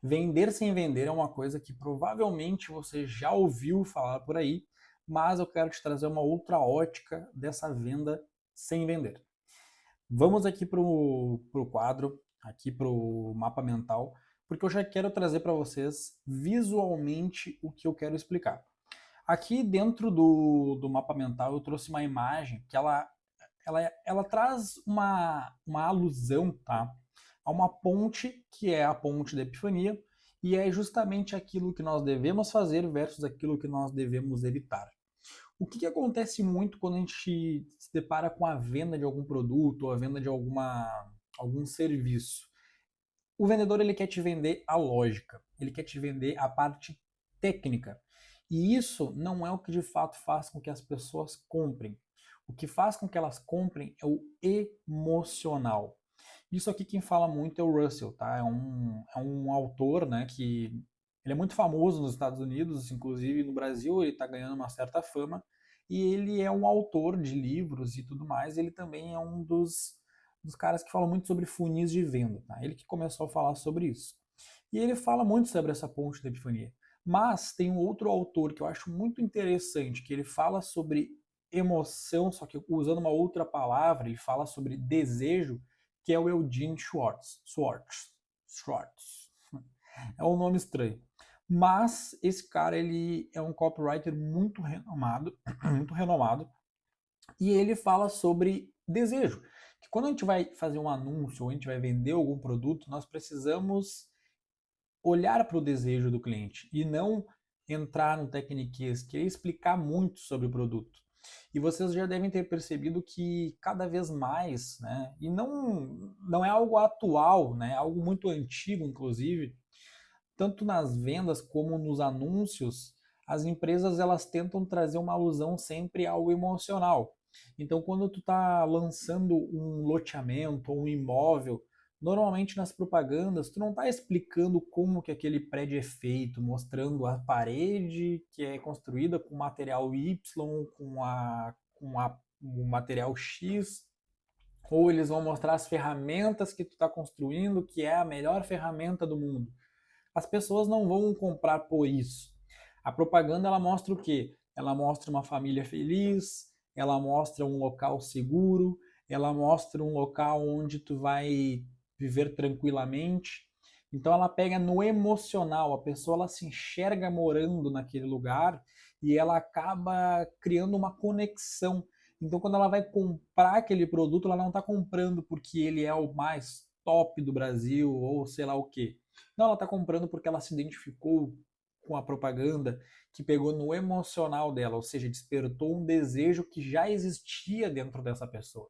Vender sem vender é uma coisa que provavelmente você já ouviu falar por aí, mas eu quero te trazer uma outra ótica dessa venda sem vender. Vamos aqui para o quadro, aqui para o mapa mental, porque eu já quero trazer para vocês visualmente o que eu quero explicar. Aqui dentro do mapa mental eu trouxe uma imagem que ela traz uma alusão, tá, a uma ponte que é a ponte da Epifania e é justamente aquilo que nós devemos fazer versus aquilo que nós devemos evitar. O que acontece muito quando a gente se depara com a venda de algum produto ou a venda de algum serviço? O vendedor ele quer te vender a lógica, ele quer te vender a parte técnica. E isso não é o que de fato faz com que as pessoas comprem. O que faz com que elas comprem é o emocional. Isso aqui quem fala muito é o Russell, tá? É um autor, né, que ele é muito famoso nos Estados Unidos, inclusive no Brasil ele está ganhando uma certa fama, e ele é um autor de livros e tudo mais, ele também é um dos caras que falam muito sobre funis de venda, tá? Ele que começou a falar sobre isso. E ele fala muito sobre essa ponte da epifania. Mas tem um outro autor que eu acho muito interessante, que ele fala sobre emoção, só que usando uma outra palavra, ele fala sobre desejo, que é o Eugene Schwartz. É um nome estranho. Mas esse cara ele é um copywriter muito renomado, muito renomado, e ele fala sobre desejo. Que quando a gente vai fazer um anúncio ou a gente vai vender algum produto, nós precisamos olhar para o desejo do cliente e não entrar no tecniquez, querer explicar muito sobre o produto. E vocês já devem ter percebido que cada vez mais, né, e não é algo atual, né, é algo muito antigo, inclusive, tanto nas vendas como nos anúncios, as empresas elas tentam trazer uma alusão sempre ao emocional. Então, quando tu está lançando um loteamento ou um imóvel, normalmente nas propagandas tu não está explicando como que aquele prédio é feito, mostrando a parede que é construída com material Y, o material X, ou eles vão mostrar as ferramentas que tu está construindo, que é a melhor ferramenta do mundo. As pessoas não vão comprar por isso. A propaganda ela mostra o quê? Ela mostra uma família feliz, ela mostra um local seguro, ela mostra um local onde tu vai viver tranquilamente. Então ela pega no emocional, a pessoa ela se enxerga morando naquele lugar e ela acaba criando uma conexão. Então quando ela vai comprar aquele produto, ela não está comprando porque ele é o mais top do Brasil ou sei lá o quê. Não, ela está comprando porque ela se identificou com a propaganda que pegou no emocional dela, ou seja, despertou um desejo que já existia dentro dessa pessoa.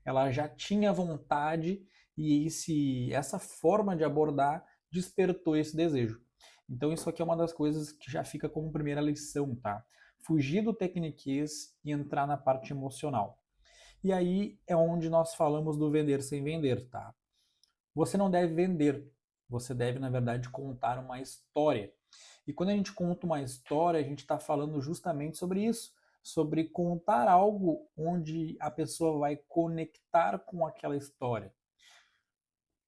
Ela já tinha vontade e essa forma de abordar despertou esse desejo. Então isso aqui é uma das coisas que já fica como primeira lição, tá? Fugir do tecniquez e entrar na parte emocional. E aí é onde nós falamos do vender sem vender, tá? Você não deve vender, você deve, na verdade, contar uma história. E quando a gente conta uma história, a gente está falando justamente sobre isso, sobre contar algo onde a pessoa vai conectar com aquela história.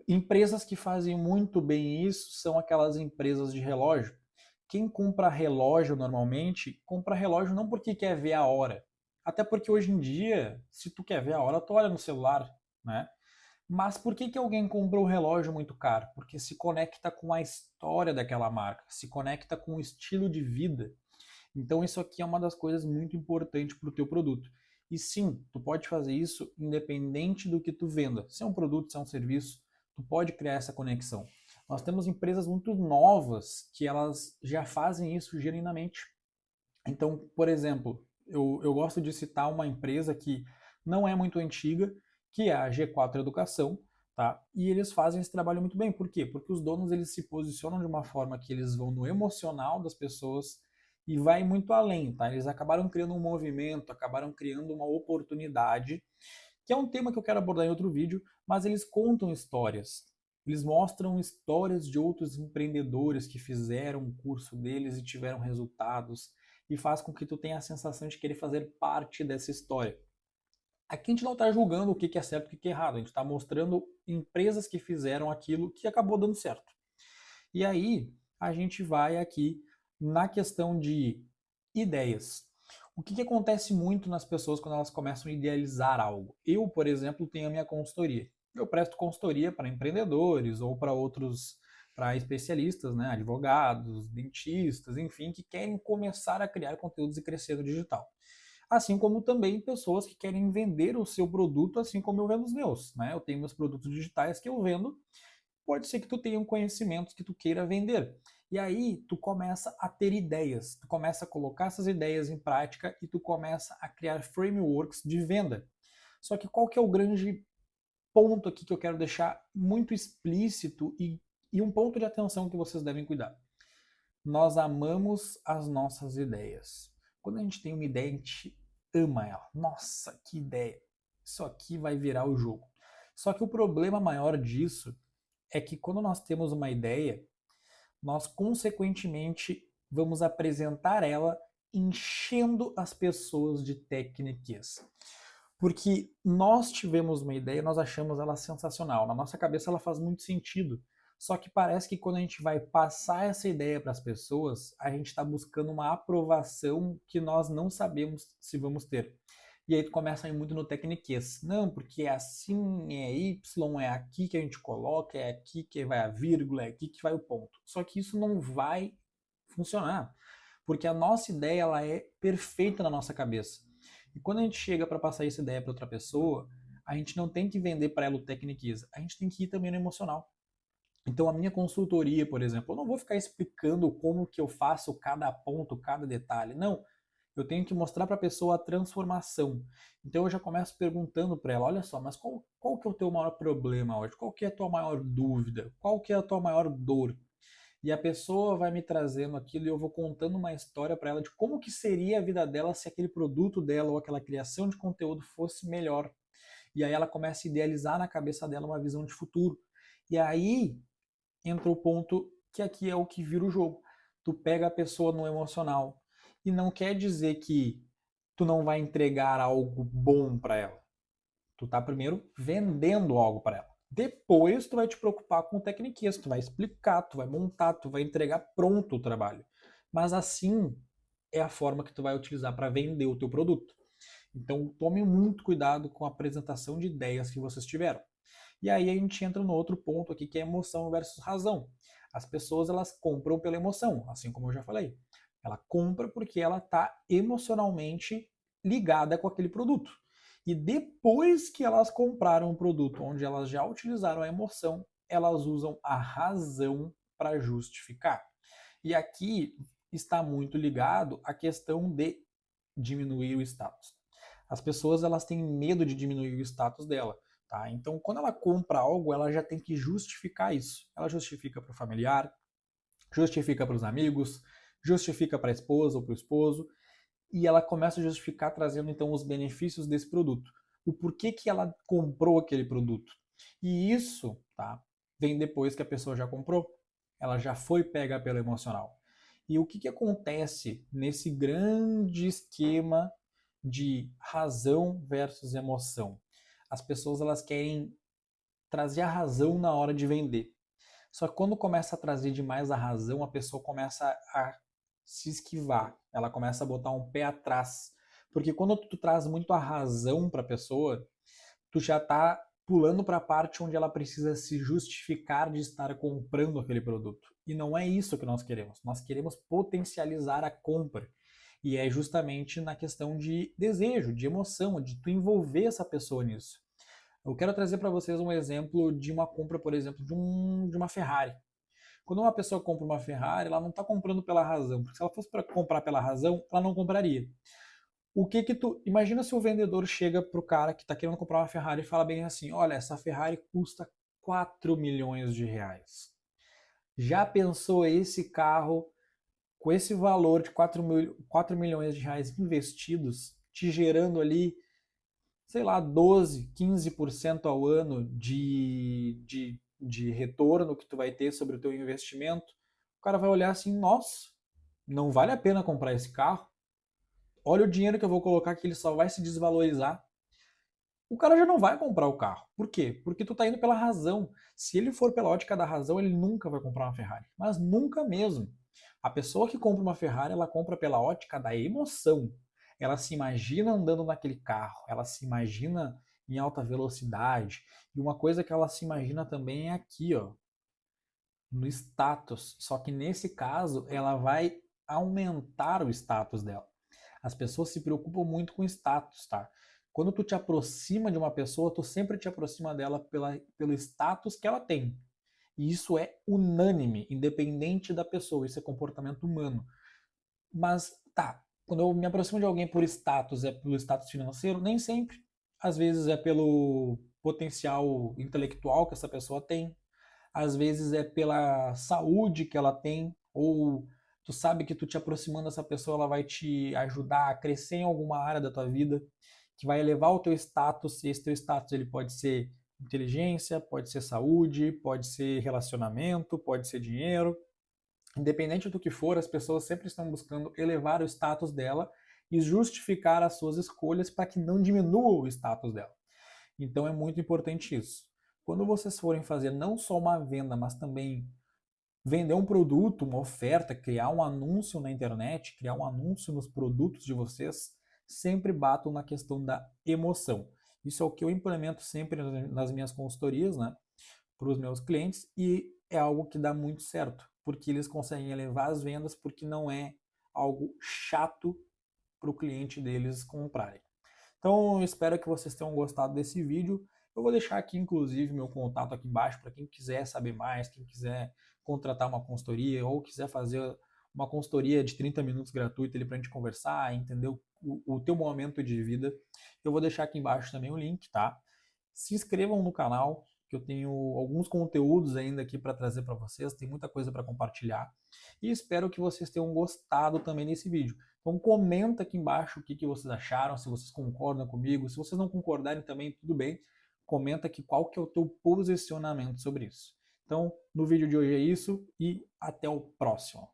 Empresas que fazem muito bem isso são aquelas empresas de relógio. Quem compra relógio normalmente, compra relógio não porque quer ver a hora. Até porque hoje em dia, se tu quer ver a hora, tu olha no celular, né? Mas por que alguém comprou um relógio muito caro? Porque se conecta com a história daquela marca, se conecta com o estilo de vida. Então isso aqui é uma das coisas muito importantes para o teu produto. E sim, tu pode fazer isso independente do que tu venda. Se é um produto, se é um serviço, tu pode criar essa conexão. Nós temos empresas muito novas que elas já fazem isso genuinamente. Então, por exemplo, eu gosto de citar uma empresa que não é muito antiga, que é a G4 Educação, tá? E eles fazem esse trabalho muito bem. Por quê? Porque os donos eles se posicionam de uma forma que eles vão no emocional das pessoas e vai muito além, tá? Eles acabaram criando um movimento, acabaram criando uma oportunidade, que é um tema que eu quero abordar em outro vídeo, mas eles contam histórias. Eles mostram histórias de outros empreendedores que fizeram o curso deles e tiveram resultados e faz com que tu tenha a sensação de querer fazer parte dessa história. Aqui a gente não está julgando o que é certo e o que é errado, a gente está mostrando empresas que fizeram aquilo que acabou dando certo. E aí a gente vai aqui na questão de ideias. O que acontece muito nas pessoas quando elas começam a idealizar algo? Eu, por exemplo, tenho a minha consultoria. Eu presto consultoria para empreendedores ou para outros, para especialistas, né, advogados, dentistas, enfim, que querem começar a criar conteúdos e crescer no digital. Assim como também pessoas que querem vender o seu produto, assim como eu vendo os meus, né? Eu tenho meus produtos digitais que eu vendo. Pode ser que tu tenha um conhecimento que tu queira vender. E aí tu começa a ter ideias, tu começa a colocar essas ideias em prática e tu começa a criar frameworks de venda. Só que qual que é o grande ponto aqui que eu quero deixar muito explícito e um ponto de atenção que vocês devem cuidar? Nós amamos as nossas ideias. Quando a gente tem uma ideia, a gente ama ela. Nossa, que ideia! Isso aqui vai virar o jogo. Só que o problema maior disso é que quando nós temos uma ideia, nós consequentemente vamos apresentar ela enchendo as pessoas de técnicas. Porque nós tivemos uma ideia, nós achamos ela sensacional. Na nossa cabeça ela faz muito sentido. Só que parece que quando a gente vai passar essa ideia para as pessoas, a gente está buscando uma aprovação que nós não sabemos se vamos ter. E aí tu começa a ir muito no tecniquez. Não, porque é assim, é Y, é aqui que a gente coloca, é aqui que vai a vírgula, é aqui que vai o ponto. Só que isso não vai funcionar. Porque a nossa ideia ela é perfeita na nossa cabeça. E quando a gente chega para passar essa ideia para outra pessoa, a gente não tem que vender para ela o tecniqueza, a gente tem que ir também no emocional. Então a minha consultoria, por exemplo, eu não vou ficar explicando como que eu faço cada ponto, cada detalhe. Não, eu tenho que mostrar para a pessoa a transformação. Então eu já começo perguntando para ela, olha só, mas qual que é o teu maior problema hoje? Qual que é a tua maior dúvida? Qual que é a tua maior dor? E a pessoa vai me trazendo aquilo e eu vou contando uma história para ela de como que seria a vida dela se aquele produto dela ou aquela criação de conteúdo fosse melhor. E aí ela começa a idealizar na cabeça dela uma visão de futuro. E aí entra o ponto que aqui é o que vira o jogo. Tu pega a pessoa no emocional. E não quer dizer que tu não vai entregar algo bom para ela. Tu tá primeiro vendendo algo para ela. Depois tu vai te preocupar com o tecniquez, tu vai explicar, tu vai montar, tu vai entregar pronto o trabalho. Mas assim é a forma que tu vai utilizar para vender o teu produto. Então tome muito cuidado com a apresentação de ideias que vocês tiveram. E aí a gente entra no outro ponto aqui que é emoção versus razão. As pessoas elas compram pela emoção, assim como eu já falei. Ela compra porque ela está emocionalmente ligada com aquele produto. E depois que elas compraram um produto onde elas já utilizaram a emoção, elas usam a razão para justificar. E aqui está muito ligado à questão de diminuir o status. As pessoas elas têm medo de diminuir o status dela. Tá? Então, quando ela compra algo, ela já tem que justificar isso. Ela justifica para o familiar, justifica para os amigos, justifica para a esposa ou para o esposo, e ela começa a justificar trazendo então os benefícios desse produto. O porquê que ela comprou aquele produto. E isso, tá, vem depois que a pessoa já comprou. Ela já foi pega pelo emocional. E o que acontece nesse grande esquema de razão versus emoção? As pessoas elas querem trazer a razão na hora de vender. Só que quando começa a trazer demais a razão, a pessoa começa a se esquivar, ela começa a botar um pé atrás. Porque quando tu traz muito a razão para a pessoa, tu já está pulando para a parte onde ela precisa se justificar de estar comprando aquele produto. E não é isso que nós queremos. Nós queremos potencializar a compra. E é justamente na questão de desejo, de emoção, de tu envolver essa pessoa nisso. Eu quero trazer para vocês um exemplo de uma compra, por exemplo, de uma Ferrari. Quando uma pessoa compra uma Ferrari, ela não está comprando pela razão, porque se ela fosse para comprar pela razão, ela não compraria. O que que tu... Imagina se o vendedor chega pro cara que está querendo comprar uma Ferrari e fala bem assim, olha, essa Ferrari custa 4 milhões de reais. Já pensou esse carro com esse valor de 4 milhões de reais investidos, te gerando ali sei lá, 12, 15% ao ano de retorno que tu vai ter sobre o teu investimento, o cara vai olhar assim, nossa, não vale a pena comprar esse carro. Olha o dinheiro que eu vou colocar que ele só vai se desvalorizar. o cara já não vai comprar o carro. Por quê? Porque tu tá indo pela razão. Se ele for pela ótica da razão, ele nunca vai comprar uma Ferrari. Mas nunca mesmo. A pessoa que compra uma Ferrari, ela compra pela ótica da emoção. Ela se imagina andando naquele carro, ela se imagina em alta velocidade. E uma coisa que ela se imagina também é aqui, ó, no status. Só que nesse caso, ela vai aumentar o status dela. As pessoas se preocupam muito com status, tá? Quando tu te aproxima de uma pessoa, tu sempre te aproxima dela pelo status que ela tem. E isso é unânime, independente da pessoa, isso é comportamento humano. Mas tá, quando eu me aproximo de alguém por status, é pelo status financeiro? Nem sempre. Às vezes é pelo potencial intelectual que essa pessoa tem, às vezes é pela saúde que ela tem, ou tu sabe que tu te aproximando dessa pessoa, ela vai te ajudar a crescer em alguma área da tua vida, que vai elevar o teu status, e esse teu status ele pode ser inteligência, pode ser saúde, pode ser relacionamento, pode ser dinheiro. Independente do que for, as pessoas sempre estão buscando elevar o status dela e justificar as suas escolhas para que não diminua o status dela. Então é muito importante isso. Quando vocês forem fazer não só uma venda, mas também vender um produto, uma oferta, criar um anúncio na internet, criar um anúncio nos produtos de vocês, sempre batam na questão da emoção. Isso é o que eu implemento sempre nas minhas consultorias, né, para os meus clientes, e é algo que dá muito certo, porque eles conseguem elevar as vendas, porque não é algo chato para o cliente deles comprarem. Então, eu espero que vocês tenham gostado desse vídeo. Eu vou deixar aqui, inclusive, meu contato aqui embaixo para quem quiser saber mais, quem quiser contratar uma consultoria ou quiser fazer uma consultoria de 30 minutos gratuita para a gente conversar, entender o teu momento de vida. Eu vou deixar aqui embaixo também o link, tá? Se inscrevam no canal, que eu tenho alguns conteúdos ainda aqui para trazer para vocês, tem muita coisa para compartilhar. E espero que vocês tenham gostado também desse vídeo. Então comenta aqui embaixo o que vocês acharam, se vocês concordam comigo. Se vocês não concordarem também, tudo bem. Comenta aqui qual que é o teu posicionamento sobre isso. Então, no vídeo de hoje é isso e até o próximo.